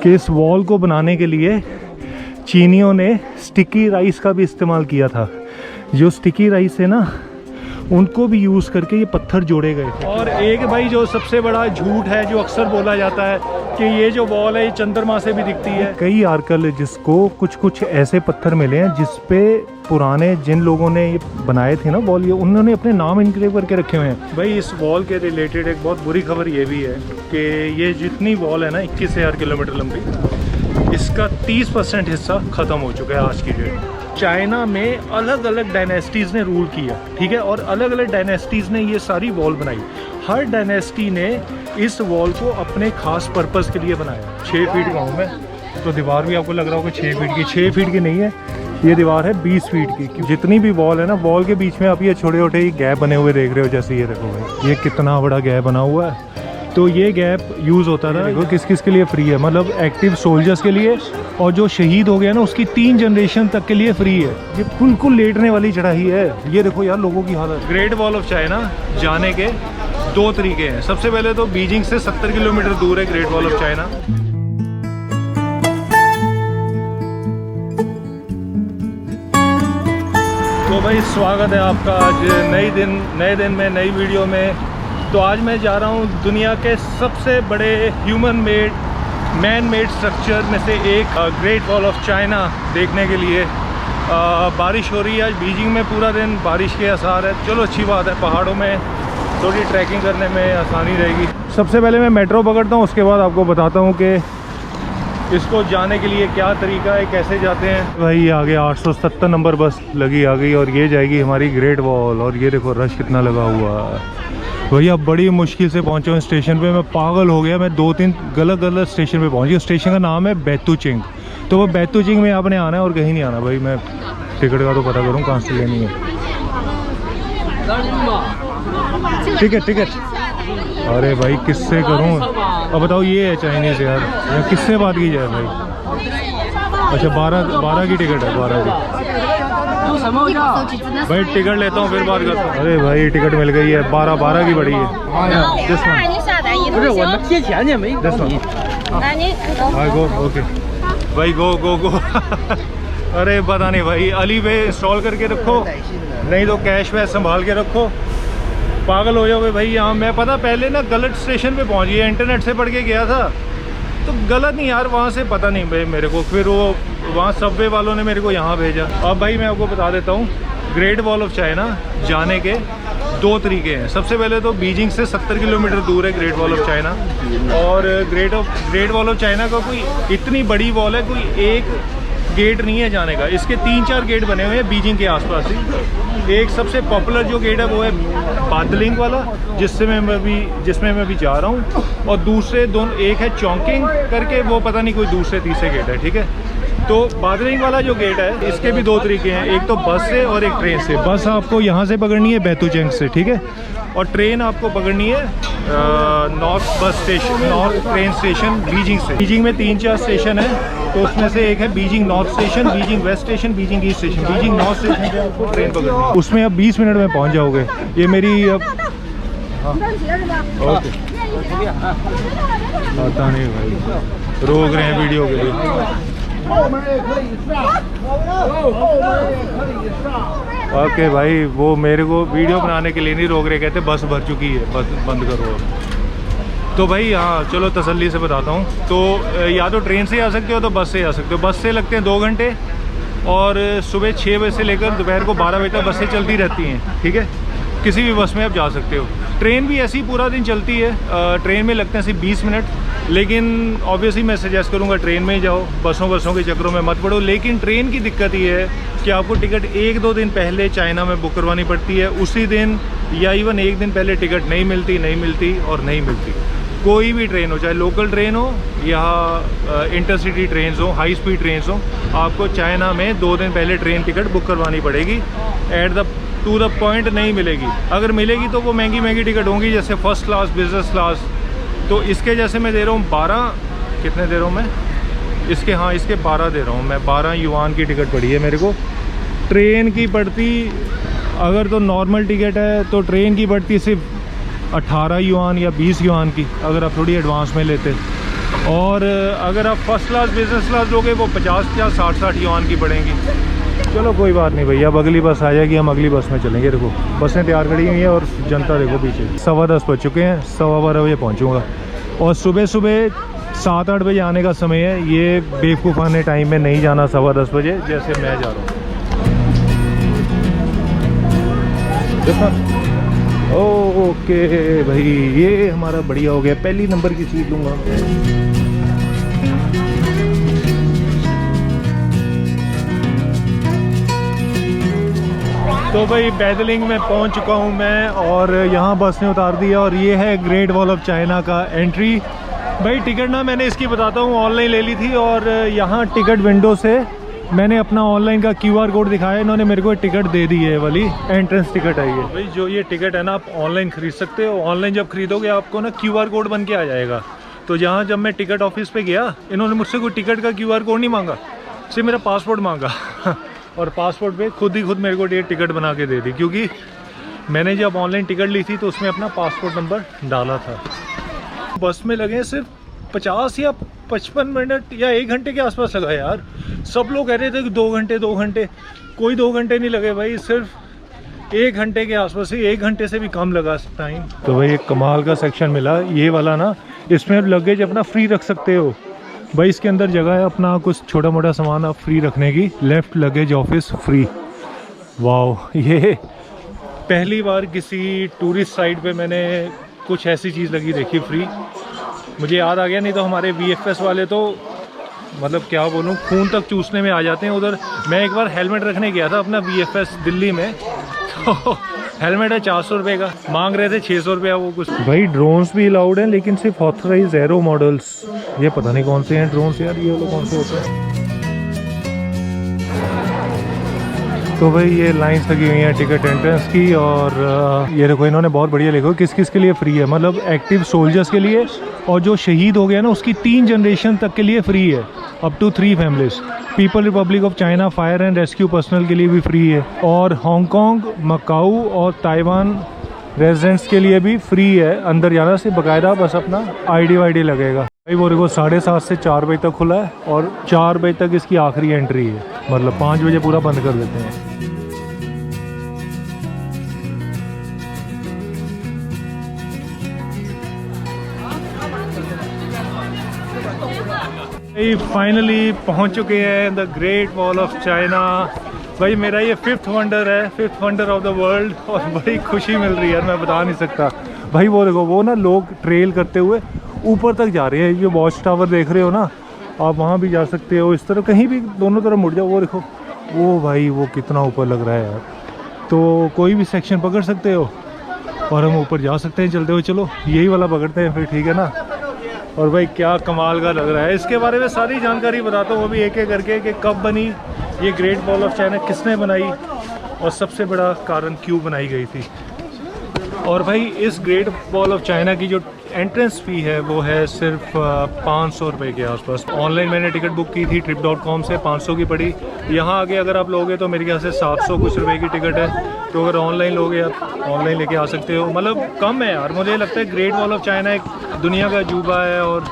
कि इस वॉल को बनाने के लिए चीनियों ने स्टिकी राइस का भी इस्तेमाल किया था। जो स्टिकी राइस है ना, उनको भी यूज़ करके ये पत्थर जोड़े गए थे। और एक भाई जो सबसे बड़ा झूठ है जो अक्सर बोला जाता है कि ये जो वॉल है ये चंद्रमा से भी दिखती है। कई आर्कियोलॉजिस्ट को कुछ ऐसे पत्थर मिले हैं जिस पे पुराने जिन लोगों ने ये बनाए थे ना वॉल, ये उन्होंने अपने नाम इनक्लेव करके रखे हुए हैं। भाई इस वॉल के रिलेटेड एक बहुत बुरी खबर ये भी है कि ये जितनी वॉल है ना 21,000 किलोमीटर लंबी, इसका 30% हिस्सा ख़त्म हो चुका है आज की डेट में। चाइना में अलग अलग डायनेस्टीज़ ने रूल किया, ठीक है, और अलग अलग डायनेस्टीज़ ने ये सारी वॉल बनाई। हर डायनेस्टी ने इस वॉल को अपने खास पर्पस के लिए बनाया। 6 फीट का हूँ मैं, तो दीवार भी आपको लग रहा होगा 6 फीट की। 6 फीट की नहीं है, ये दीवार है 20 फीट की। जितनी भी वॉल है ना, वॉल के बीच में आप ये छोटे छोटे गैप बने हुए देख रहे हो, जैसे ये देखो भाई, ये कितना बड़ा गैप बना हुआ है। तो ये गैप यूज़ होता था, देखो किस किस के लिए फ्री है, मतलब एक्टिव सोल्जर्स के लिए, और जो शहीद हो गया ना उसकी 3 जनरेशन तक के लिए फ्री है। ये बिल्कुल लेटने वाली चढ़ाई है। ये देखो यार लोगों की हालत। ग्रेट वॉल ऑफ चाइना जाने के 2 तरीके हैं। सबसे पहले तो बीजिंग से 70 किलोमीटर दूर है ग्रेट वॉल ऑफ चाइना। तो भाई स्वागत है आपका आज नए दिन में, नई वीडियो में। तो आज मैं जा रहा हूँ दुनिया के सबसे बड़े मैन मेड स्ट्रक्चर में से एक ग्रेट वॉल ऑफ चाइना देखने के लिए। बारिश हो रही है आज बीजिंग में, पूरा दिन बारिश के आसार है। चलो अच्छी बात है, पहाड़ों में थोड़ी ट्रैकिंग करने में आसानी रहेगी। सबसे पहले मैं मेट्रो पकड़ता हूँ, उसके बाद आपको बताता हूँ कि इसको जाने के लिए क्या तरीका है, कैसे जाते हैं। भाई आगे 870 नंबर बस लगी आ गई और ये जाएगी हमारी ग्रेट वॉल। और ये देखो रश कितना लगा हुआ है। भैया बड़ी मुश्किल से पहुंचा हूँ स्टेशन पे, मैं पागल हो गया। मैं 2-3 गलत स्टेशन पे पहुंच गया। स्टेशन का नाम है बैतुचिंग। तो वो बैतुचिंग में आपने आना है और कहीं नहीं आना। भाई मैं टिकट का तो पता करूँ कहाँ से लेनी है टिकट। अरे भाई किससे करूँ अब बताओ। ये है चाइनीज़ यार, या किससे बात की जाए भाई। अच्छा 12 की टिकट है, 12 की। भाई टिकट लेता हूँ फिर बात करता हूँ। अरे भाई टिकट मिल गई है, 12 की बड़ी है। ओके भाई गो अरे पता नहीं भाई, अली पे इंस्टॉल करके रखो, नहीं तो कैश वैश संभाल के रखो। पागल हो जाओगे भाई। यहाँ मैं पता पहले ना गलत स्टेशन पे पहुँच गया, इंटरनेट से पढ़ के गया था तो गलत नहीं यार, वहाँ से पता नहीं भाई मेरे को, फिर वो वहाँ सबवे वालों ने मेरे को यहाँ भेजा। अब भाई मैं आपको बता देता हूँ, ग्रेट वॉल ऑफ चाइना जाने के 2 तरीके हैं। सबसे पहले तो बीजिंग से 70 किलोमीटर दूर है ग्रेट वॉल ऑफ चाइना। और ग्रेट वॉल ऑफ चाइना का कोई इतनी बड़ी वॉल है, कोई एक गेट नहीं है जाने का। इसके 3-4 गेट बने हुए हैं बीजिंग के आसपास ही। एक सबसे पॉपुलर जो गेट है वो है बादलिंग वाला, जिसमें मैं अभी जा रहा हूँ। और दूसरे दोनों, एक है चौंकिंग करके, वो पता नहीं कोई दूसरे तीसरे गेट है, ठीक है। तो बादलिंग वाला जो गेट है, इसके भी 2 तरीके हैं, एक तो बस से और एक ट्रेन से। बस आपको यहाँ से पकड़नी है बैतुचिंग से, ठीक है, और ट्रेन आपको पकड़नी है नॉर्थ ट्रेन स्टेशन बीजिंग से। बीजिंग में 3-4 स्टेशन है, तो उसमें से एक है Beijing north station, Beijing waste station, Beijing east station. Beijing north station पे आपको ट्रेन पकड़नी है, उसमें अब 20 मिनट में पहुँच जाओगे। ये मेरी अब ओके पता नहीं भाई, रोक रहे हैं वीडियो के लिए। ओके भाई, वो मेरे को वीडियो बनाने के लिए नहीं रोक रहे, कहते बस भर चुकी है, बस बंद करो। तो भाई हाँ चलो तसल्ली से बताता हूँ। तो या तो ट्रेन से आ सकते हो तो बस से आ सकते हो। बस से लगते हैं 2 घंटे, और सुबह 6 बजे से लेकर दोपहर को 12 बजे तक बसें चलती रहती हैं, ठीक है। किसी भी बस में आप जा सकते हो। ट्रेन भी ऐसी पूरा दिन चलती है। ट्रेन में लगते हैं सिर्फ 20 मिनट, लेकिन ऑब्वियसली मैं सजेस्ट करूंगा ट्रेन में ही जाओ, बसों के चक्करों में मत पड़ो। लेकिन ट्रेन की दिक्कत ये है कि आपको टिकट 1-2 दिन पहले चाइना में बुक करवानी पड़ती है। उसी दिन या इवन 1 दिन पहले टिकट नहीं मिलती। कोई भी ट्रेन हो, चाहे लोकल ट्रेन हो या इंटरसिटी ट्रेन हो, हाई स्पीड ट्रेन हो, आपको चाइना में 2 दिन पहले ट्रेन टिकट बुक करवानी पड़ेगी। टू द पॉइंट नहीं मिलेगी। अगर मिलेगी तो वो महंगी टिकट होंगी, जैसे फर्स्ट क्लास, बिजनेस क्लास। तो इसके जैसे मैं दे रहा हूँ 12, कितने दे रहा हूँ मैं इसके, हाँ इसके 12 दे रहा हूँ मैं। 12 युआन की टिकट पड़ी है मेरे को। ट्रेन की पड़ती, अगर तो नॉर्मल टिकट है तो ट्रेन की पड़ती सिर्फ 18 युआन या 20 युआन की, अगर आप थोड़ी एडवांस में लेते। और अगर आप फर्स्ट क्लास बिजनेस क्लास लोगे वो 50 या 60 युआन की पड़ेंगी। चलो कोई बात नहीं भैया, अब अगली बस आ जाएगी, हम अगली बस में चलेंगे। देखो बसें तैयार खड़ी हुई हैं और जनता देखो पीछे। 11:15 बज चुके हैं, 12:15 बजे पहुँचूँगा। और सुबह सुबह 7-8 बजे आने का समय है। ये बेवकूफ़ाने टाइम में नहीं जाना 10:15 बजे जैसे मैं जा रहा हूँ। ओके भाई, ये हमारा बढ़िया हो गया, पहली नंबर की सीट लूँगा। तो भाई बैदलिंग में पहुंच चुका हूं मैं और यहाँ बस ने उतार दिया और ये है ग्रेट वॉल ऑफ चाइना का एंट्री। भाई टिकट ना मैंने इसकी बताता हूँ ऑनलाइन ले ली थी और यहाँ टिकट विंडो से मैंने अपना ऑनलाइन का QR कोड दिखाया, इन्होंने मेरे को टिकट दे दी है, वाली एंट्रेंस टिकट है ये। भाई जो ये टिकट है ना आप ऑनलाइन ख़रीद सकते हो। ऑनलाइन जब खरीदोगे आपको ना QR कोड बन के आ जाएगा। तो यहाँ जब मैं टिकट ऑफिस पे गया, इन्होंने मुझसे कोई टिकट का QR कोड नहीं मांगा, सिर्फ मेरा पासपोर्ट मांगा और पासपोर्ट पे खुद मेरे को ये टिकट बना के दे दी, क्योंकि मैंने जब ऑनलाइन टिकट ली थी तो उसमें अपना पासपोर्ट नंबर डाला था। बस में लगे सिर्फ 50 या 55 मिनट या 1 घंटे के आसपास लगा यार। सब लोग कह रहे थे कि 2 घंटे, कोई 2 घंटे नहीं लगे भाई, सिर्फ 1 घंटे के आसपास ही, 1 घंटे से भी कम लगा टाइम। तो भाई एक कमाल का सेक्शन मिला ये वाला ना, इसमें लगेज अपना फ्री रख सकते हो भाई। इसके अंदर जगह है अपना कुछ छोटा मोटा सामान आप फ्री रखने की, लेफ्ट लगेज ऑफिस फ्री। वाह, ये पहली बार किसी टूरिस्ट साइट पे मैंने कुछ ऐसी चीज़ लगी देखी फ्री। मुझे याद आ गया, नहीं तो हमारे VFS वाले तो मतलब क्या बोलूँ, खून तक चूसने में आ जाते हैं उधर। मैं एक बार हेलमेट रखने गया था अपना VFS दिल्ली में, तो हेलमेट है 400 रुपये का, मांग रहे थे 600 रुपया वो कुछ। भाई ड्रोन्स भी अलाउड हैं लेकिन सिर्फ ऑथराइज एरो मॉडल्स। ये पता नहीं कौन से हैं ड्रोन्स यार, ये वाले कौन से होते हैं। तो भाई ये लाइंस लगी हुई हैं टिकट एंट्रेंस की और ये देखो इन्होंने बहुत बढ़िया लिखा किस किस के लिए फ्री है। मतलब एक्टिव सोल्जर्स के लिए, और जो शहीद हो गया ना उसकी 3 जनरेशन तक के लिए फ्री है, up to 3 families. People republic of China fire and rescue personal के लिए भी फ्री है, और हांगकांग, मकाऊ और ताइवान रेजिडेंट्स के लिए भी फ्री है। अंदर जाना से बाकायदा बस अपना ID लगेगा। भाई वो देखो 7:30 से 4 बजे तक खुला है और 4 बजे तक इसकी आखिरी एंट्री है, मतलब 5 बजे पूरा बंद कर देते हैं। फाइनली पहुंच चुके हैं the great wall of China. भाई मेरा ये 5th वंडर है, 5th wonder of the world, और बड़ी खुशी मिल रही है यार, मैं बता नहीं सकता। भाई वो देखो वो ना लोग ट्रेल करते हुए ऊपर तक जा रहे हैं। ये वॉच टावर देख रहे हो ना, आप वहाँ भी जा सकते हो, इस तरफ कहीं भी दोनों तरफ मुड़ जाओ। वो देखो वो भाई वो कितना ऊपर लग रहा है यार। तो कोई भी सेक्शन पकड़ सकते हो और हम ऊपर जा सकते हैं चलते हुए। चलो यही वाला पकड़ते हैं फिर, ठीक है ना। और भाई क्या कमाल का लग रहा है, इसके बारे में सारी जानकारी बताता हूँ अभी एक एक करके, कि कब बनी ये ग्रेट वॉल ऑफ चाइना, किसने बनाई और सबसे बड़ा कारण क्यों बनाई गई थी। और भाई इस ग्रेट वॉल ऑफ चाइना की जो एंट्रेंस फ़ी है वो है सिर्फ 500 रुपये के आसपास। ऑनलाइन मैंने टिकट बुक की थी trip.com से, 500 की पड़ी। यहाँ आगे अगर आप लोगे तो मेरे ख्याल से 700 कुछ रुपये की टिकट है। तो अगर ऑनलाइन लोगे आप ऑनलाइन लेके आ सकते हो, मतलब कम है यार। मुझे लगता है ग्रेट वॉल ऑफ चाइना एक दुनिया का अजूबा है, और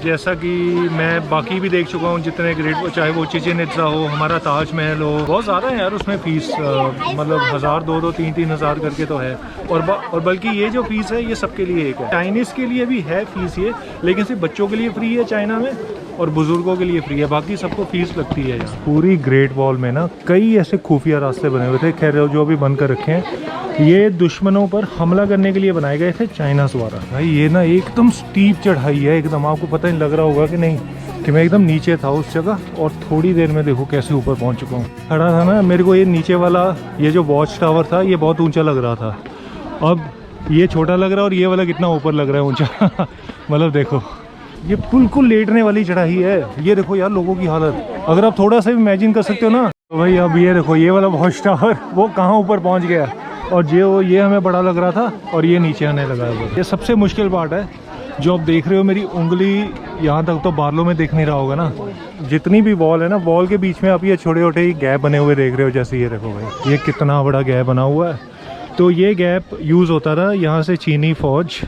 जैसा कि मैं बाकी भी देख चुका हूँ जितने ग्रेट, चाहे वो चिचिन इत्जा हो, हमारा ताजमहल हो, बहुत ज़्यादा है यार उसमें फ़ीस, मतलब 1000, 2-2, 3-3 हज़ार करके तो है। और बल्कि ये जो फ़ीस है ये सबके लिए एक है। चाइनीज़ के लिए भी है फ़ीस ये, लेकिन सिर्फ बच्चों के लिए फ्री है चाइना में, और बुज़ुर्गों के लिए फ्री है, बाकी सबको फ़ीस लगती है यार। पूरी ग्रेट वॉल में ना कई ऐसे खुफिया रास्ते बने हुए थे, खैर जो अभी बंद कर रखे हैं। ये दुश्मनों पर हमला करने के लिए बनाए गए थे चाइना द्वारा। भाई ये ना एकदम स्टीप चढ़ाई है एकदम, आपको पता नहीं लग रहा होगा कि नहीं कि मैं एकदम नीचे था उस जगह, और थोड़ी देर में देखो कैसे ऊपर पहुंच चुका हूँ। खड़ा था ना, मेरे को ये नीचे वाला ये जो वॉच टावर था ये बहुत ऊंचा लग रहा था, अब ये छोटा लग रहा है, और ये वाला कितना ऊपर लग रहा है ऊंचा मतलब देखो ये बिल्कुल लेटने वाली चढ़ाई है। ये देखो यार लोगों की हालत, अगर आप थोड़ा सा भी इमेजिन कर सकते हो ना, तो भाई अब ये देखो ये वाला वॉच टावर वो कहाँ ऊपर पहुँच गया, और जो ये हमें बड़ा लग रहा था और ये नीचे आने लगा है। ये सबसे मुश्किल पार्ट है, जो आप देख रहे हो मेरी उंगली यहाँ तक तो बालों में दिख नहीं रहा होगा ना। जितनी भी वॉल है ना, वॉल के बीच में आप ये छोटे छोटे गैप बने हुए देख रहे हो, जैसे ये देखो भाई ये कितना बड़ा गैप बना हुआ है। तो ये गैप यूज़ होता था यहाँ से चीनी फ़ौज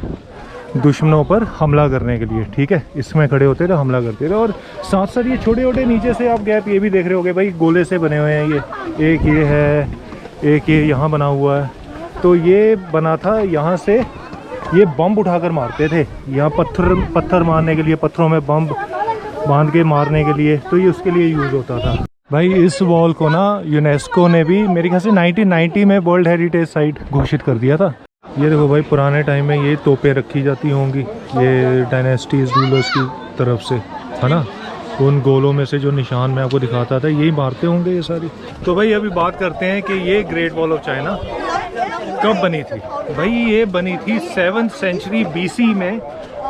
दुश्मनों पर हमला करने के लिए, ठीक है। इसमें खड़े होते थे, हमला करते थे। और साथ साथ ये छोटे छोटे नीचे से आप गैप ये भी देख रहे होगे भाई, गोले से बने हुए हैं। ये एक ये है, एक ये यहाँ बना हुआ है। तो ये बना था, यहाँ से ये बम उठाकर मारते थे, यहाँ पत्थर मारने के लिए, पत्थरों में बम बांध के मारने के लिए। तो ये उसके लिए यूज़ होता था भाई। इस वॉल को ना यूनेस्को ने भी मेरे ख्याल से 1990 में वर्ल्ड हेरिटेज साइट घोषित कर दिया था। ये देखो भाई, पुराने टाइम में ये तोपें रखी जाती होंगी, ये डायनेस्टीज रूलर्स की तरफ से, है ना। उन गोलों में से जो निशान मैं आपको दिखाता था, यही मारते होंगे ये सारी। तो भाई अभी बात करते हैं कि ये ग्रेट वॉल ऑफ चाइना कब बनी थी। भाई ये बनी थी 7th सेंचुरी BC में,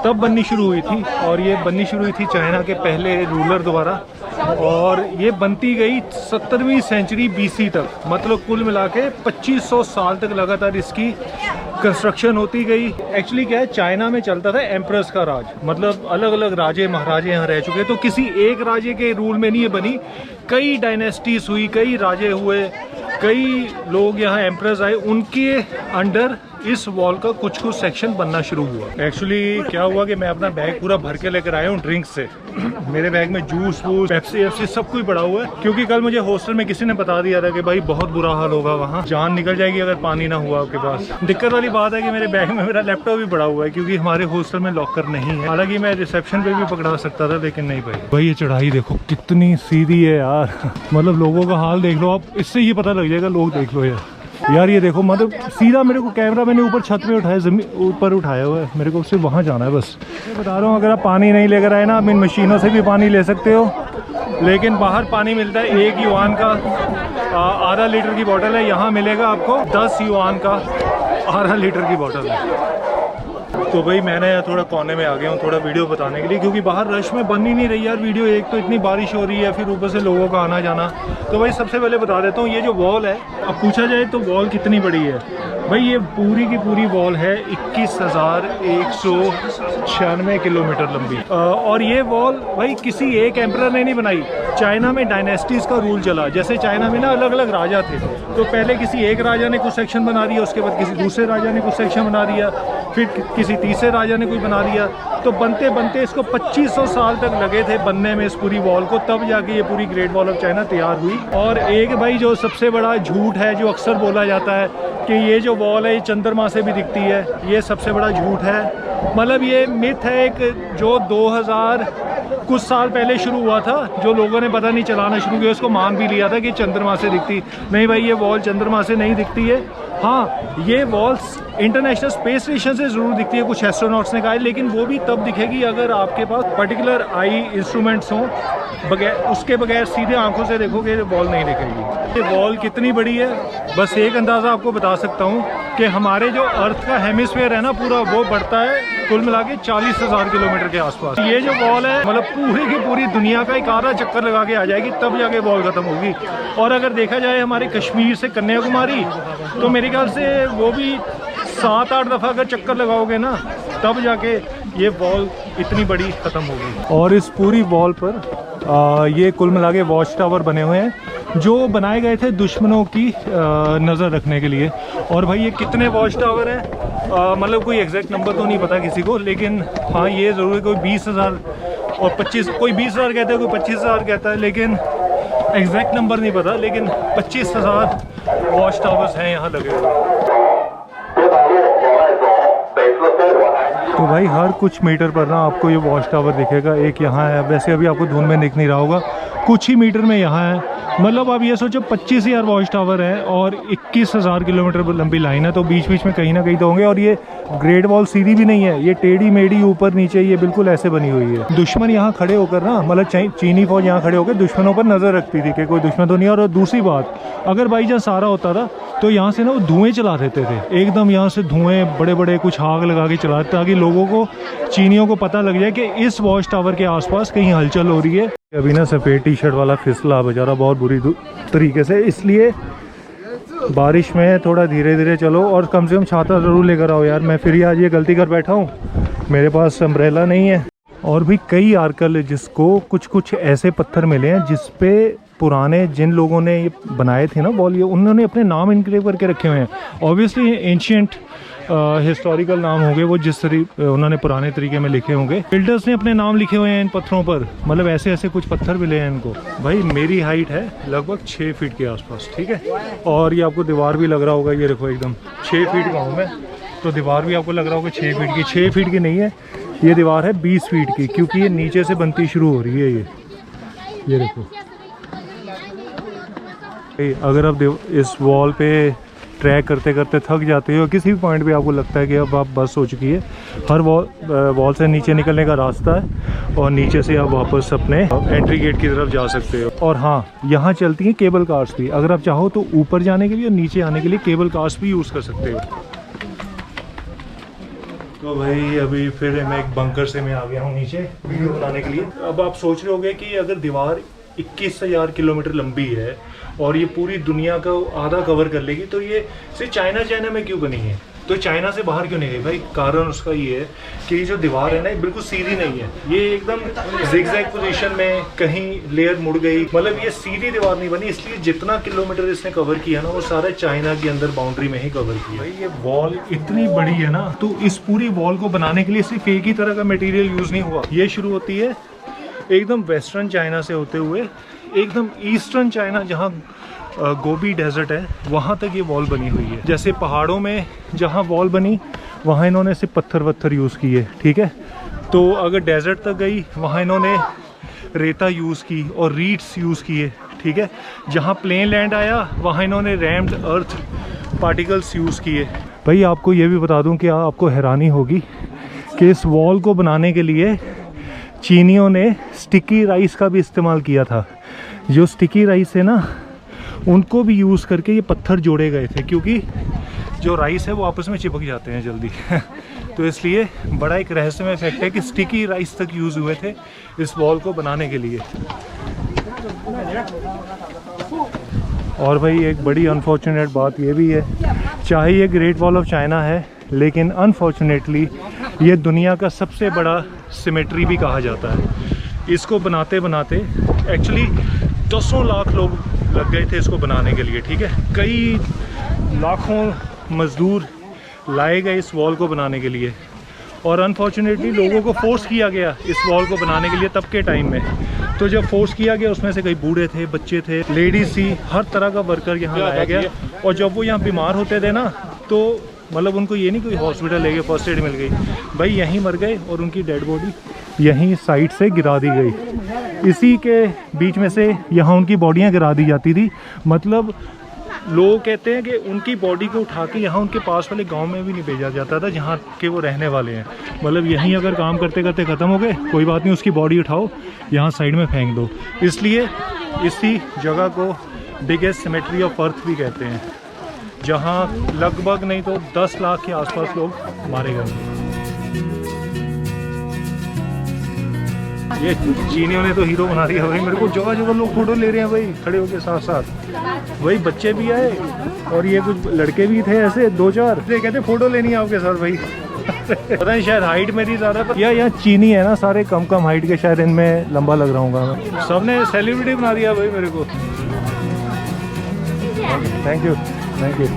तब बननी शुरू हुई थी। और ये बननी शुरू हुई थी चाइना के पहले रूलर द्वारा, और ये बनती गई 17वीं सेंचुरी BC तक। मतलब कुल मिला के 2500 साल तक लगातार इसकी कंस्ट्रक्शन होती गई। एक्चुअली क्या है, चाइना में चलता था एम्परर्स का राज, मतलब अलग अलग राजे महाराजे यहाँ रह चुके। तो किसी एक राजे के रूल में नहीं ये बनी, कई डायनेस्टीज हुई, कई राजे हुए, कई लोग यहाँ एम्परर्स आए, उनके अंडर इस वॉल का कुछ कुछ सेक्शन बनना शुरू हुआ। एक्चुअली क्या हुआ कि मैं अपना बैग पूरा भर के लेकर आया हूँ ड्रिंक्स से। मेरे बैग में जूस वूस पेप्सी सब कुछ पड़ा हुआ है, क्योंकि कल मुझे हॉस्टल में किसी ने बता दिया था कि भाई बहुत बुरा हाल होगा वहाँ, जान निकल जाएगी अगर पानी ना हुआ आपके पास। दिक्कत वाली बात है कि मेरे बैग में मेरा लैपटॉप भी पड़ा हुआ है, क्योंकि हमारे हॉस्टल में लॉकर नहीं है। हालांकि मैं रिसेप्शन पे भी पकड़ा सकता था, लेकिन नहीं भाई। ये चढ़ाई देखो कितनी सीधी है यार, मतलब लोगों का हाल देख लो आप, इससे ये पता लग जाएगा, लोग देख लो यार ये देखो, मतलब सीधा मेरे को कैमरा मैंने ऊपर छत पे उठाया, जमीन ऊपर उठाया हुआ है, मेरे को सिर्फ वहाँ जाना है बस। मैं बता रहा हूँ, अगर आप पानी नहीं लेकर आए ना, आप इन मशीनों से भी पानी ले सकते हो, लेकिन बाहर पानी मिलता है 1 युआन का आधा लीटर की बोतल है। यहाँ मिलेगा आपको 10 युआन का आधा लीटर की बोतल है। तो भाई मैंने थोड़ा कोने में आ गया हूँ थोड़ा वीडियो बताने के लिए, क्योंकि बाहर रश में बन ही नहीं रही यार वीडियो। एक तो इतनी बारिश हो रही है, फिर ऊपर से लोगों का आना जाना। तो भाई सबसे पहले बता देता हूँ, ये जो वॉल है, अब पूछा जाए तो वॉल कितनी बड़ी है। भाई ये पूरी की पूरी वॉल है 21,196 किलोमीटर लंबी। और ये वॉल भाई किसी एक एम्परर ने नहीं बनाई। चाइना में डायनेस्टीज का रूल चला, जैसे चाइना में ना अलग अलग राजा थे, तो पहले किसी एक राजा ने कुछ सेक्शन बना दिया, उसके बाद किसी दूसरे राजा ने कुछ सेक्शन बना दिया, फिर किसी तीसरे राजा ने कोई बना दिया। तो बनते बनते इसको 2500 साल तक लगे थे बनने में इस पूरी वॉल को, तब जाके ये पूरी ग्रेट वॉल ऑफ चाइना तैयार हुई। और एक भाई जो सबसे बड़ा झूठ है, जो अक्सर बोला जाता है कि ये जो वॉल है ये चंद्रमा से भी दिखती है, ये सबसे बड़ा झूठ है। मतलब ये मिथ है एक, जो 2000 कुछ साल पहले शुरू हुआ था, जो लोगों ने पता नहीं चलाना शुरू किया, उसको मान भी लिया था कि चंद्रमा से दिखती। नहीं भाई, ये वॉल चंद्रमा से नहीं दिखती है। हाँ, ये वॉल्स इंटरनेशनल स्पेस स्टेशन से ज़रूर दिखती है, कुछ एस्ट्रोनॉट्स ने कहा है, लेकिन वो भी तब दिखेगी अगर आपके पास पर्टिकुलर आई इंस्ट्रूमेंट्स हों। उसके बगैर सीधे आंखों से देखोगे वॉल नहीं दिखेगी। ये वॉल कितनी बड़ी है, बस एक अंदाज़ा आपको बता सकता हूँ कि हमारे जो अर्थ का हेमिस्फीयर है ना पूरा, वो बढ़ता है कुल मिला के 40,000 किलोमीटर के आसपास। ये जो वॉल है, मतलब पूरी की पूरी दुनिया का एक आधा चक्कर लगा के आ जाएगी, तब जाके वॉल खत्म होगी। और अगर देखा जाए हमारे कश्मीर से कन्याकुमारी, तो मेरे ख्याल से वो भी 7-8 दफ़ा अगर चक्कर लगाओगे ना, तब जाके ये वॉल इतनी बड़ी ख़त्म होगी। और इस पूरी वॉल पर ये कुल मिला के वॉच टावर बने हुए हैं, जो बनाए गए थे दुश्मनों की नज़र रखने के लिए। और भाई ये कितने वॉच टावर हैं, मतलब कोई एग्जैक्ट नंबर तो नहीं पता किसी को, लेकिन हाँ ये ज़रूर है कोई 20,000 और 25, कोई 20,000 कहता है, कोई 25,000 कहता है, लेकिन एग्जैक्ट नंबर नहीं पता। लेकिन 25,000 वॉच टावर्स हैं यहाँ लगे हुए। तो भाई हर कुछ मीटर पर ना आपको ये वॉच टावर दिखेगा। एक यहाँ है, वैसे अभी आपको धुंध में दिख नहीं रहा होगा, कुछ ही मीटर में यहाँ है। मतलब आप ये सोचो 25,000 वॉच टावर है और 21,000 किलोमीटर लंबी लाइन है, तो बीच बीच में कहीं ना कहीं तो होंगे। और ये ग्रेट वॉल सीधी भी नहीं है, ये टेढ़ी मेढ़ी ऊपर नीचे, ये बिल्कुल ऐसे बनी हुई है। दुश्मन यहाँ खड़े होकर ना, मतलब चीनी फौज यहाँ खड़े होकर दुश्मनों पर नज़र रखती थी कि कोई दुश्मन तो नहीं। और दूसरी बात, अगर भाई जहाँ सारा होता था तो यहाँ से ना वो धुएँ चला देते थे, एकदम यहाँ से धुएँ बड़े बड़े कुछ आग लगा के चलाते, ताकि लोगों को, चीनियों को पता लग जाए कि इस वॉच टावर के आसपास कहीं हलचल हो रही है। अभी ना सफ़ेद टी शर्ट वाला फिसला बेचारा बहुत बुरी तरीके से, इसलिए बारिश में थोड़ा धीरे धीरे चलो, और कम से कम छाता ज़रूर लेकर आओ यार। मैं फिर आज ये गलती कर बैठा हूँ, मेरे पास अम्ब्रेला नहीं है। और भी कई आर्कियोलॉजिस्ट को कुछ कुछ ऐसे पत्थर मिले हैं जिस पे पुराने जिन लोगों ने ये बनाए थे ना वॉल, ये उन्होंने अपने नाम इनक्लेव करके रखे हुए हैं। ऑब्वियसली एंशिएंट हिस्टोरिकल नाम होंगे वो जिस उन्होंने पुराने तरीके में लिखे होंगे। बिल्डर्स ने अपने नाम लिखे हुए हैं इन पत्थरों पर, मतलब ऐसे ऐसे कुछ पत्थर मिले हैं इनको। भाई मेरी हाइट है लगभग 6 फीट के आसपास, ठीक है। और ये आपको दीवार भी लग रहा होगा, ये देखो एकदम 6 फीट का हूँ मैं, तो दीवार भी आपको लग रहा होगा 6 फीट की। 6 फीट की नहीं है ये दीवार, है 20 फीट की, क्योंकि ये नीचे से बनती शुरू हो रही है। ये देखो, अगर आप इस वॉल पे ट्रैक करते करते थक जाते हो, किसी भी पॉइंट पे आपको लगता है कि अब आप बस हो चुकी है, हर वॉल से नीचे निकलने का रास्ता है और नीचे से आप वापस अपने एंट्री गेट की तरफ जा सकते हो। और हाँ, यहाँ चलती हैं केबल कार्स भी, अगर आप चाहो तो ऊपर जाने के लिए और नीचे आने के लिए केबल कार्स भी यूज़ कर सकते हो। तो भाई अभी फिर मैं एक बंकर से मैं आ गया हूँ नीचे वीडियो बनाने के लिए। अब आप सोच रहे होंगे कि अगर दीवार 21,000 किलोमीटर लंबी है और ये पूरी दुनिया का आधा कवर कर लेगी, तो ये सिर्फ चाइना में क्यों बनी है, तो चाइना से बाहर क्यों नहीं गई? भाई कारण उसका ये है कि ये जो दीवार है ना, ये बिल्कुल सीधी नहीं है, ये एकदम जिगजैग पोजीशन में, कहीं लेयर मुड़ गई, मतलब ये सीधी दीवार नहीं बनी। इसलिए जितना किलोमीटर इसने कवर किया ना, वो सारा चाइना के अंदर बाउंड्री में ही कवर किया। भाई ये वॉल इतनी बड़ी है ना, तो इस पूरी वॉल को बनाने के लिए सिर्फ एक ही तरह का मटेरियल यूज नहीं हुआ। ये शुरू होती है एकदम वेस्टर्न चाइना से होते हुए एकदम ईस्टर्न चाइना, जहाँ गोबी डेजर्ट है, वहाँ तक ये वॉल बनी हुई है। जैसे पहाड़ों में जहाँ वॉल बनी, वहाँ इन्होंने सिर्फ पत्थर वत्थर यूज़ किए, ठीक है। तो अगर डेजर्ट तक गई, वहाँ इन्होंने रेता यूज़ की और रीड्स यूज़ किए, ठीक है। जहाँ प्लेन लैंड आया, वहाँ इन्होंने रैम्ड अर्थ पार्टिकल्स यूज़ किए। भाई आपको ये भी बता दूँ कि आपको हैरानी होगी कि इस वॉल को बनाने के लिए चीनियों ने स्टिकी राइस का भी इस्तेमाल किया था। जो स्टिकी राइस है ना, उनको भी यूज़ करके ये पत्थर जोड़े गए थे, क्योंकि जो राइस है वो आपस में चिपक जाते हैं जल्दी तो इसलिए बड़ा एक रहस्यमय फैक्ट है कि स्टिकी राइस तक यूज़ हुए थे इस वॉल को बनाने के लिए। और भाई एक बड़ी अनफॉर्चुनेट बात ये भी है, चाहे ये ग्रेट वॉल ऑफ चाइना है, लेकिन अनफॉर्चुनेटली ये दुनिया का सबसे बड़ा सिमेट्री भी कहा जाता है। इसको बनाते बनाते एक्चुअली 10 लाख लोग लग गए थे इसको बनाने के लिए, ठीक है। कई लाखों मजदूर लाए गए इस वॉल को बनाने के लिए, और अनफॉर्चुनेटली लोगों को फोर्स किया गया इस वॉल को बनाने के लिए तब के टाइम में। तो जब फोर्स किया गया, उसमें से कई बूढ़े थे, बच्चे थे, लेडीज थी, हर तरह का वर्कर यहाँ लाया गया। और जब वो यहाँ बीमार होते थे ना, तो मतलब उनको ये नहीं कोई हॉस्पिटल ले गए, फर्स्ट एड मिल गई, भाई यहीं मर गए और उनकी डेड बॉडी यहीं साइड से गिरा दी गई। इसी के बीच में से यहाँ उनकी बॉडियाँ गिरा दी जाती थी। मतलब लोग कहते हैं कि उनकी बॉडी को उठा के यहाँ उनके पास वाले गांव में भी नहीं भेजा जाता था जहाँ के वो रहने वाले हैं। मतलब यहीं अगर काम करते करते ख़त्म हो गए, कोई बात नहीं, उसकी बॉडी उठाओ यहाँ साइड में फेंक दो। इसलिए इसी जगह को बिगेस्ट सिमेट्री ऑफ अर्थ भी कहते हैं, जहाँ लगभग नहीं तो 10 लाख के आसपास लोग मारे गए। ये चीनियों ने तो हीरो बना दिया भाई मेरे को। जगह जगह लोग फोटो ले रहे हैं भाई, खड़े होके साथ साथ। वही बच्चे भी आए और ये कुछ लड़के भी थे ऐसे 2-4, कहते फोटो लेनी है आपके साथ भाई पता नहीं शायद हाइट मेरी ज़्यादा, पर यहाँ चीनी है ना, सारे कम कम हाइट के, शायद इनमें लंबा लग रहा हूँ। सबने सेलिब्रिटी बना दिया भाई मेरे को। Thank you thank you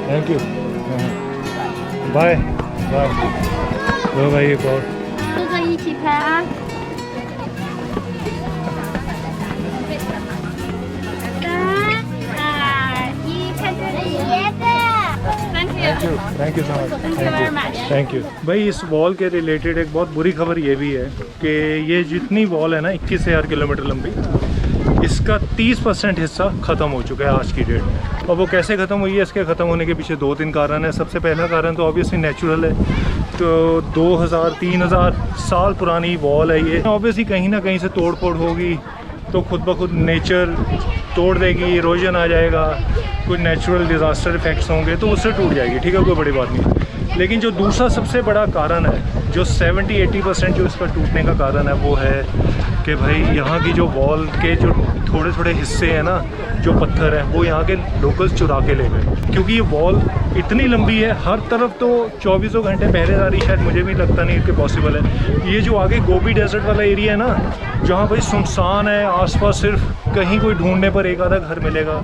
thank you, bye bye. लो भाई एक और thank you so much, thank you. भाई इस वॉल के रिलेटेड एक बहुत बुरी खबर ये भी है कि ये जितनी वॉल है ना 21,000 किलोमीटर लंबी, इसका 30% हिस्सा ख़त्म हो चुका है आज की डेट में। और वो कैसे ख़त्म हुई है, इसके ख़त्म होने के पीछे 2-3 कारण है। सबसे पहला कारण तो ऑब्वियसली नेचुरल है, तो 2000-3000 साल पुरानी वॉल है ये। ऑब्वियसली कहीं ना कहीं से तोड़ फोड़ होगी तो खुद ब खुद नेचर तोड़ देगी, इरोजन आ जाएगा, कुछ नेचुरल डिज़ास्टर इफेक्ट्स होंगे तो उससे टूट जाएगी, ठीक है, कोई बड़ी बात नहीं। लेकिन जो दूसरा सबसे बड़ा कारण है, जो 70-80% जो इसका टूटने का कारण है, वो है कि भाई यहाँ की जो वॉल के जो थोड़े थोड़े हिस्से हैं ना, जो पत्थर हैं, वो यहाँ के लोकल्स चुरा के ले गए। क्योंकि ये वॉल इतनी लंबी है, हर तरफ तो 24 घंटे पहरेदारी शायद मुझे भी लगता नहीं कि पॉसिबल है। ये जो आगे गोबी डेजर्ट वाला एरिया है ना, जहाँ भाई सुनसान है, आसपास सिर्फ कहीं कोई ढूंढने पर एक आधा घर मिलेगा,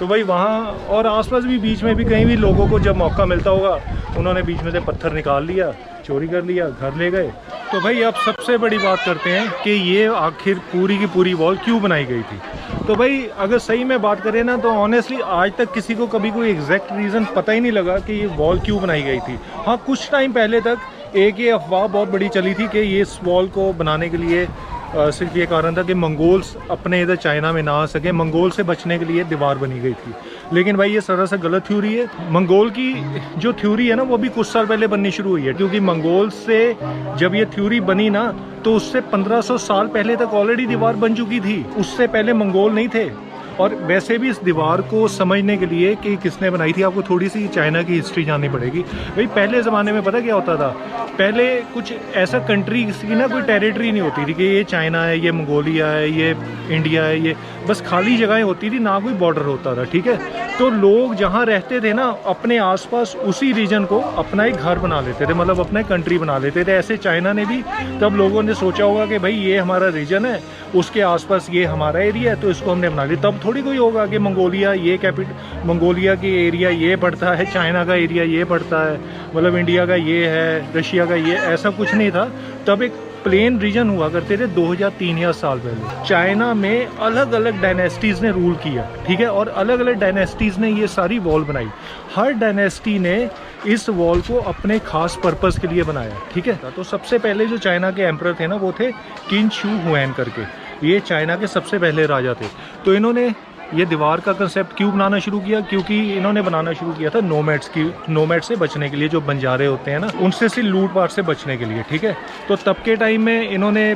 तो भाई वहाँ और आसपास भी बीच में भी कहीं भी लोगों को जब मौका मिलता होगा उन्होंने बीच में से पत्थर निकाल लिया, चोरी कर लिया, घर ले गए। तो भाई अब सबसे बड़ी बात करते हैं कि ये आखिर पूरी की पूरी वॉल क्यों बनाई गई थी। तो भाई अगर सही में बात करें ना तो ऑनेस्टली आज तक किसी को कभी कोई एग्जैक्ट रीज़न पता ही नहीं लगा कि ये वॉल क्यों बनाई गई थी। हाँ, कुछ टाइम पहले तक एक ये अफवाह बहुत बड़ी चली थी कि ये इस वॉल को बनाने के लिए सिर्फ ये कारण था कि मंगोल्स अपने इधर चाइना में ना आ सके, मंगोल से बचने के लिए दीवार बनी गई थी। लेकिन भाई ये सरासर गलत थ्योरी है। मंगोल की जो थ्योरी है ना वो भी कुछ साल पहले बननी शुरू हुई है, क्योंकि मंगोल से जब ये थ्योरी बनी ना तो उससे 1500 साल पहले तक ऑलरेडी दीवार बन चुकी थी। उससे पहले मंगोल नहीं थे। और वैसे भी इस दीवार को समझने के लिए कि किसने बनाई थी आपको थोड़ी सी चाइना की हिस्ट्री जाननी पड़ेगी। भाई पहले ज़माने में पता क्या होता था, पहले कुछ ऐसा कंट्री की ना कोई टेरिटरी नहीं होती थी कि ये चाइना है, ये मंगोलिया है, ये इंडिया है, ये बस खाली जगहें होती थी, ना कोई बॉर्डर होता था। ठीक है, तो लोग जहाँ रहते थे ना अपने आसपास उसी रीजन को अपना एक घर बना लेते थे, मतलब अपना एक कंट्री बना लेते थे। ऐसे चाइना ने भी तब लोगों ने सोचा होगा कि भाई ये हमारा रीजन है, उसके आसपास ये हमारा एरिया है, तो इसको हमने बना लिया। तब थोड़ी कोई होगा कि मंगोलिया ये मंगोलिया की एरिया ये पड़ता है, चाइना का एरिया ये पड़ता है, मतलब इंडिया का ये है, रशिया का ये, ऐसा कुछ नहीं था। तब एक प्लेन रीजन हुआ करते थे 2000-3000 साल पहले। चाइना में अलग अलग डायनेस्टीज़ ने रूल किया, ठीक है, और अलग अलग डायनेस्टीज़ ने ये सारी वॉल बनाई। हर डायनेस्टी ने इस वॉल को अपने खास पर्पस के लिए बनाया, ठीक है। तो सबसे पहले जो चाइना के एम्परर थे ना वो थे किन शू हुएन करके, ये चाइना के सबसे पहले राजा थे। तो इन्होंने ये दीवार का कंसेप्ट क्यों बनाना शुरू किया, क्योंकि इन्होंने बनाना शुरू किया था नोमैड से बचने के लिए, जो बंजारे होते हैं ना उनसे से लूटपाट से बचने के लिए, ठीक है। तो तब के टाइम में इन्होंने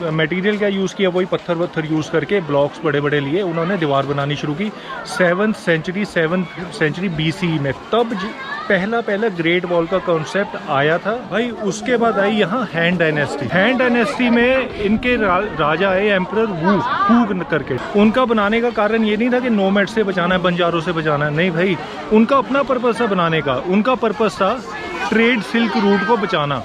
मटेरियल क्या यूज़ किया, वही पत्थर यूज़ करके ब्लॉक्स बड़े बड़े लिए उन्होंने दीवार बनानी शुरू की 7th सेंचुरी BC में। तब पहला ग्रेट वॉल का कॉन्सेप्ट आया था। भाई उसके बाद आई यहाँ हैन डायनेस्टी में इनके राजा है एम्परर वू करके। उनका बनाने का कारण ये नहीं था कि नोमैड से बचाना है, बंजारों से बचाना है, नहीं भाई, उनका अपना पर्पस था बनाने का। उनका पर्पस था ट्रेड सिल्क रूट को बचाना।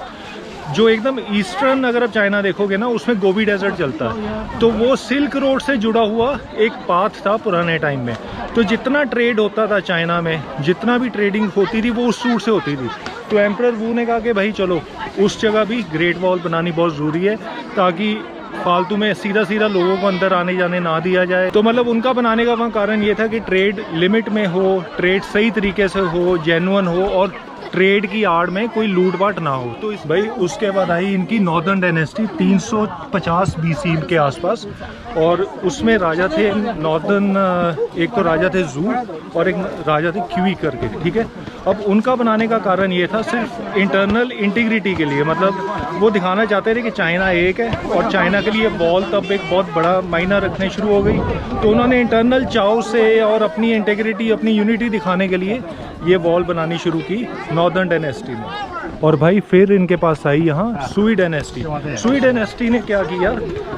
जो एकदम ईस्टर्न अगर आप चाइना देखोगे ना उसमें गोबी डेजर्ट चलता है, तो वो सिल्क रोड से जुड़ा हुआ एक पाथ था पुराने टाइम में। तो जितना ट्रेड होता था चाइना में, जितना भी ट्रेडिंग होती थी वो उस रूट से होती थी। तो एम्परर वू ने कहा कि भाई चलो उस जगह भी ग्रेट वॉल बनानी बहुत ज़रूरी है, ताकि फालतू में सीधा लोगों को अंदर आने जाने ना दिया जाए। तो मतलब उनका बनाने का वहाँ कारण ये था कि ट्रेड लिमिट में हो, ट्रेड सही तरीके से हो, जेन्युइन हो, और ट्रेड की आड़ में कोई लूटपाट ना हो। तो इस भाई उसके बाद आई इनकी नॉर्दर्न डायनेस्टी 350 BC के आसपास, और उसमें राजा थे नॉर्दर्न, एक तो राजा थे जू और एक राजा थे क्यूई करके, ठीक है। अब उनका बनाने का कारण ये था सिर्फ इंटरनल इंटीग्रिटी के लिए, मतलब वो दिखाना चाहते थे कि चाइना एक है, और चाइना के लिए वॉल तब एक बहुत बड़ा मायना रखने शुरू हो गई। तो उन्होंने इंटरनल चाव से और अपनी इंटीग्रिटी, अपनी यूनिटी दिखाने के लिए ये वॉल बनानी शुरू की नॉर्दर्न डायनेस्टी में। और भाई फिर इनके पास आई यहाँ सुई डायनेस्टी ने क्या किया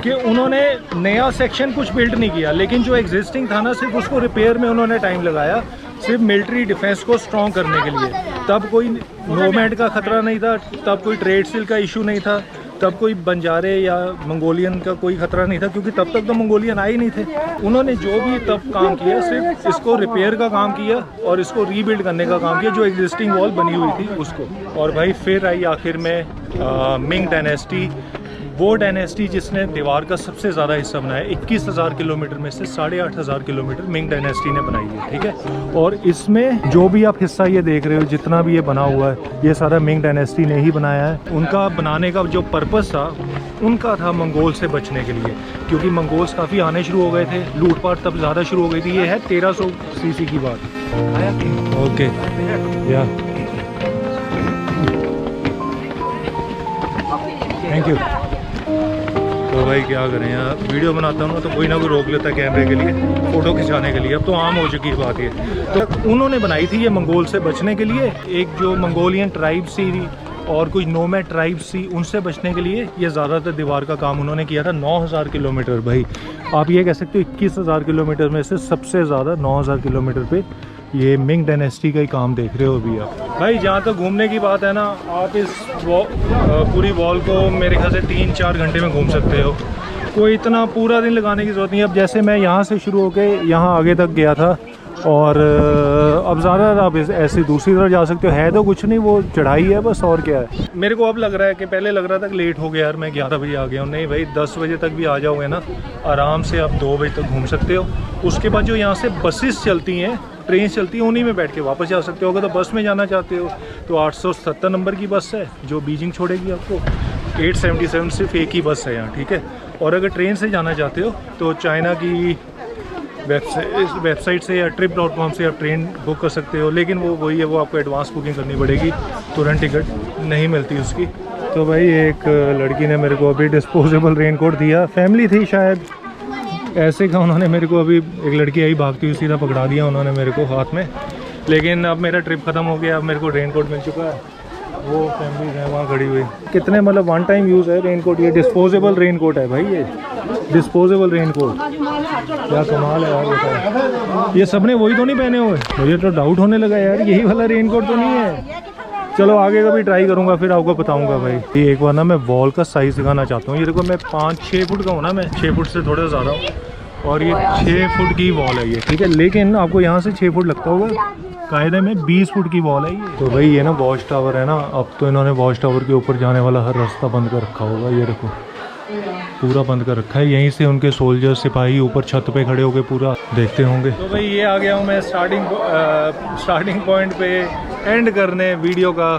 कि उन्होंने नया सेक्शन कुछ बिल्ड नहीं किया, लेकिन जो एग्जिस्टिंग था ना सिर्फ उसको रिपेयर में उन्होंने टाइम लगाया, सिर्फ मिलिट्री डिफेंस को स्ट्रॉन्ग करने के लिए। तब कोई नोमैड का खतरा नहीं था, तब कोई ट्रेड सिल्क का इशू नहीं था, तब कोई बंजारे या मंगोलियन का कोई खतरा नहीं था, क्योंकि तब तक तो मंगोलियन आए ही नहीं थे। उन्होंने जो भी तब काम किया सिर्फ इसको रिपेयर का काम किया और इसको रीबिल्ड करने का काम किया, जो एग्जिस्टिंग वॉल बनी हुई थी उसको। और भाई फिर आई आखिर में मिंग डायनेस्टी, वो डायनेस्टी जिसने दीवार का सबसे ज़्यादा हिस्सा बनाया। 21,000 किलोमीटर में से 8,500 किलोमीटर मिंग डायनेस्टी ने बनाई है, ठीक है। और इसमें जो भी आप हिस्सा ये देख रहे हो, जितना भी ये बना हुआ है, ये सारा मिंग डायनेस्टी ने ही बनाया है। उनका बनाने का जो पर्पस था उनका था मंगोल से बचने के लिए, क्योंकि मंगोल्स काफ़ी आने शुरू हो गए थे, लूटपाट तब ज़्यादा शुरू हो गई थी। ये है 1300 CC की बात। ओके या थैंक यू। तो भाई क्या करें यार, वीडियो बनाता हूँ तो कोई ना कोई रोक लेता है कैमरे के लिए, फ़ोटो खिंचाने के लिए। अब तो आम हो चुकी है बात ये। तो उन्होंने बनाई थी ये मंगोल से बचने के लिए। एक जो मंगोलियन ट्राइब्स थी और कुछ नोमैड ट्राइब्स थी, उनसे बचने के लिए ये ज़्यादातर दीवार का काम उन्होंने किया था। 9,000 किलोमीटर, भाई आप ये कह सकते हो 21,000 किलोमीटर में से सबसे ज़्यादा 9,000 किलोमीटर पे ये मिंग डायनेस्टी का ही काम देख रहे हो अभी आप। भाई जहाँ तक घूमने की बात है ना, आप इस पूरी वॉल को मेरे ख्याल से 3-4 घंटे में घूम सकते हो, कोई इतना पूरा दिन लगाने की ज़रूरत नहीं। अब जैसे मैं यहाँ से शुरू होकर यहाँ आगे तक गया था, और अब ज़्यादा आप ऐसे दूसरी तरफ जा सकते हो, है तो कुछ नहीं, वो चढ़ाई है बस, और क्या है। मेरे को अब लग रहा है कि पहले लग रहा था कि लेट हो गया यार, मैं 11 बजे आ गया हूँ। नहीं भाई, 10 बजे तक भी आ जाओगे ना आराम से, आप 2 बजे तक घूम सकते हो। उसके बाद जो यहाँ से बसेस चलती हैं, ट्रेन चलती है, उन्हीं में बैठ के वापस जा सकते हो। अगर तो बस में जाना चाहते हो तो 870 नंबर की बस है जो बीजिंग छोड़ेगी आपको। 877 सिर्फ एक ही बस है यहाँ, ठीक है। और अगर ट्रेन से जाना चाहते हो तो चाइना की वेबसाइट से या trip.com से आप ट्रेन बुक कर सकते हो, लेकिन वो वही है, वो आपको एडवांस बुकिंग करनी पड़ेगी, तुरंत टिकट नहीं मिलती उसकी। तो भाई एक लड़की ने मेरे को अभी डिस्पोजेबल रेनकोट दिया, फैमिली थी शायद, ऐसे का उन्होंने मेरे को, अभी एक लड़की आई भागती हुई, सीधा पकड़ा दिया उन्होंने मेरे को हाथ में। लेकिन अब मेरा ट्रिप ख़त्म हो गया, अब मेरे को रेनकोट मिल चुका है। वो फैमिलीज है वहाँ खड़ी हुई, कितने मतलब वन टाइम यूज़ है रेनकोट, ये डिस्पोजेबल रेनकोट है भाई, ये डिस्पोजेबल रेनकोट, क्या कमाल है यार। बताओ ये सबने वही तो नहीं पहने हुए, मुझे तो डाउट होने लगा यार यही वाला रेनकोट तो नहीं है। चलो आगे का भी ट्राई करूँगा, फिर आपको बताऊँगा भाई। ये एक बार ना मैं वॉल का साइज़ दिखाना चाहता हूँ। ये देखो, मैं 5-6 फुट का हूँ ना, मैं 6 फुट से थोड़ा ज़्यादा हूँ, और ये 6 फुट की वॉल है ये, ठीक है। लेकिन आपको यहाँ से 6 फुट लगता होगा, कायदे में 20 फुट की वॉल है ये। तो भाई ये ना वॉच टावर है ना, अब तो इन्होंने वॉच टावर के ऊपर जाने वाला हर रास्ता बंद कर रखा होगा, ये देखो पूरा बंद कर रखा है। यहीं से उनके सोल्जर सिपाही ऊपर छत पे खड़े होके पूरा देखते होंगे। तो भाई ये आ गया हूँ मैं स्टार्टिंग पॉइंट पे एंड करने वीडियो का।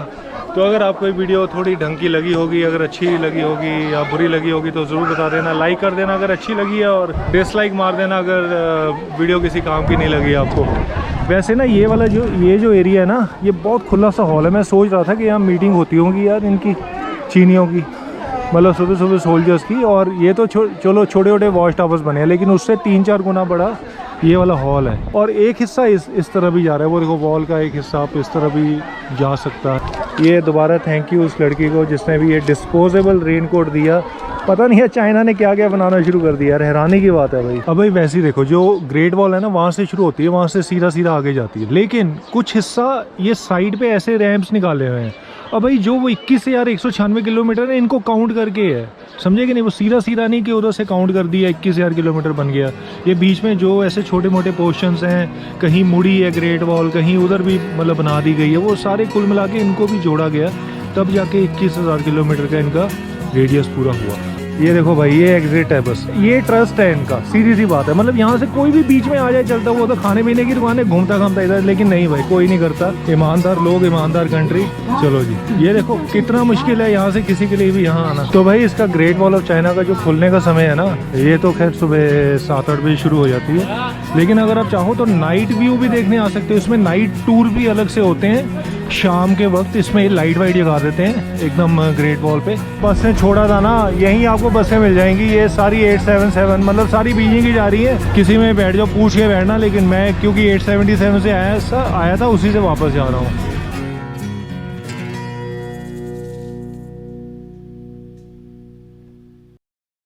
तो अगर आपको ये वीडियो थोड़ी ढंग की लगी होगी, अगर अच्छी लगी होगी या बुरी लगी होगी तो ज़रूर बता देना, लाइक कर देना अगर अच्छी लगी है, और डिसलाइक मार देना अगर वीडियो किसी काम की नहीं लगी आपको। वैसे ना ये वाला ये जो एरिया है ना, ये बहुत खुला सा हॉल है। मैं सोच रहा था कि यहाँ मीटिंग होती होगी यार इनकी, चीनियों की, मतलब सुबह सुबह सोल्जर्स की। और ये तो चलो छोटे छोटे वॉच टावर्स बने हैं, लेकिन उससे 3-4 गुना बड़ा ये वाला हॉल है। और एक हिस्सा इस तरह भी जा रहा है, वो देखो वॉल का एक हिस्सा आप इस तरह भी जा सकता है। ये दोबारा थैंक यू उस लड़की को जिसने भी ये डिस्पोजेबल रेनकोट दिया। पता नहीं है चाइना ने क्या क्या बनाना शुरू कर दिया यार, हैरानी की बात है भाई। अब भाई वैसे ही देखो, जो ग्रेट वॉल है ना वहाँ से शुरू होती है, वहाँ से सीधा सीधा आगे जाती है, लेकिन कुछ हिस्सा ये साइड पे ऐसे रैंप्स निकाले हुए हैं। अब भाई जो वो 21 से यार 196 किलोमीटर है, इनको काउंट करके है, समझे कि नहीं। वो सीधा सीधा नहीं कि उधर से काउंट कर दिया 21,000 किलोमीटर बन गया। ये बीच में जो ऐसे छोटे मोटे पोर्शंस हैं, कहीं मुड़ी है ग्रेट वॉल, कहीं उधर भी मतलब बना दी गई है, वो सारे कुल मिला के इनको भी जोड़ा गया, तब जाके 21,000 किलोमीटर का इनका रेडियस पूरा हुआ। ये देखो भाई, ये एग्जिट है बस, ये ट्रस्ट है इनका, सीधी सी बात है। मतलब यहाँ से कोई भी बीच में आ जाए चलता, वो तो खाने पीने की दुकान है, घूमता घामता इधर, लेकिन नहीं भाई कोई नहीं करता। ईमानदार लोग, ईमानदार कंट्री। चलो जी, ये देखो कितना मुश्किल है यहाँ से किसी के लिए भी यहाँ आना। तो भाई इसका ग्रेट वॉल ऑफ चाइना का जो खुलने का समय है ना, ये तो खैर सुबह 7-8 बजे शुरू हो जाती है, लेकिन अगर आप चाहो तो नाइट व्यू भी देखने आ सकते हो। इसमें नाइट टूर भी अलग से होते हैं, शाम के वक्त इसमें लाइट वाइट जगा देते हैं एकदम ग्रेट वॉल पे। बसें छोड़ा था ना, यहीं आपको बसें मिल जाएंगी, ये सारी 877 मतलब सारी बीजिंग की जा रही है। किसी में बैठ जाओ, पूछ के बैठना, लेकिन मैं क्योंकि 877 से आया था, उसी से वापस जा रहा हूँ।